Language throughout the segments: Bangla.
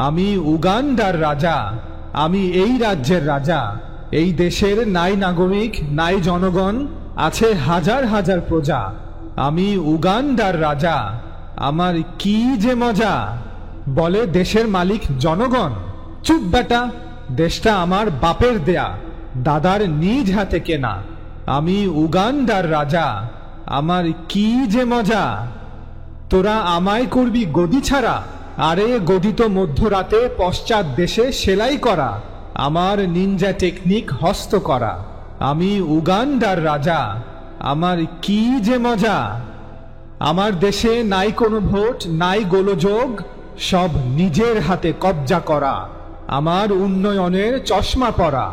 আমি উগান্ডার রাজা, আমি এই রাজ্যের রাজা। এই দেশের নাই নাগরিক নাই জনগণ, আছে হাজার হাজার প্রজা। আমি উগান্ডার রাজা, আমার কি যে মজা। বলে দেশের মালিক জনগণ। চুপ বেটা, দেশটা আমার বাপের দেয়া, দাদার নিজ হাতে কেনা। আমি উগান্ডার রাজা, আমার কি যে মজা। তোরা আমায় করবি গদি ছাড়া, আরে গদি তো মধ্যরাতে পশ্চাৎ দেশে সেলাই করা, আমার নিনজা টেকনিক হস্ত করা। আমি উগান্ডার রাজা, আমার কি যে মজা। আমার দেশে নাই কোনো ভোট নাই গোলযোগ, সব নিজের হাতে কবজা করা। আমার উন্নয়নের চশমা পরা,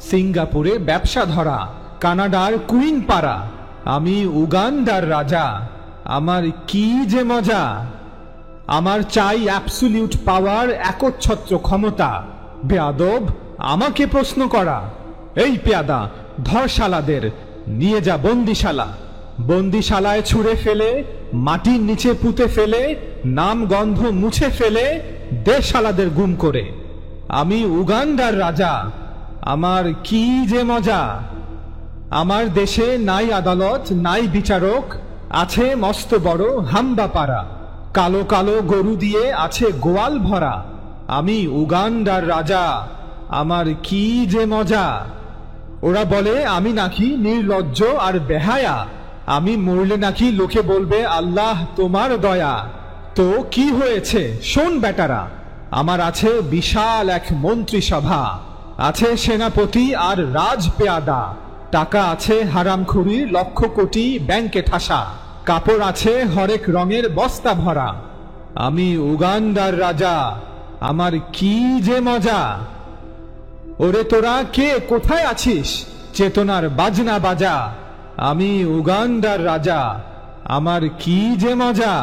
সিঙ্গাপুরে ব্যবসা ধরা, কানাডার কুইন পাড়া। আমি উগান্ডার রাজা, আমার কি যে মজা। আমার চাই অ্যাবসলিউট পাওয়ার, একচ্ছত্র ক্ষমতা। বেয়াদব, আমাকে প্রশ্ন করা। এই পেয়াদা, ধর শালাদের, নিয়ে যা বন্দিশালা। বন্দিশালায় ছুঁড়ে ফেলে, মাটির নিচে পুঁতে ফেলে, নাম গন্ধ মুছে ফেলে, দে শালাদের গুম করে। আমি উগান্ডার রাজা, আমার কি যে মজা। আমার দেশে নাই আদালত নাই বিচারক, আছে মস্ত বড় হাম্বা পাড়া। কালো কালো গরু দিয়ে আছে গোয়াল ভরা। আমি উগান্ডার রাজা, আমার কি যে মজা। ওরা বলে আমি নাকি নির্লজ্জ আর বেহায়া, আমি মরলে নাকি লোকে বলবে আল্লাহ তোমার দয়া। তো কি হয়েছে শোন বেটারা, আমার আছে বিশাল এক মন্ত্রিসভা, আছে সেনাপতি আর রাজ পেয়াদা। টাকা আছে হারামখুরির লক্ষ কোটি ব্যাংকে ঠাসা, কাপড় আছে হরেক রঙের বস্তা ভরা। আমি উগান্ডার রাজা, আমার কি যে মজা। ওরে তোরা কে কোথায় আছিস, চেতনার বাজনা বাজা। আমি উগান্ডার রাজা, আমার কি যে মজা।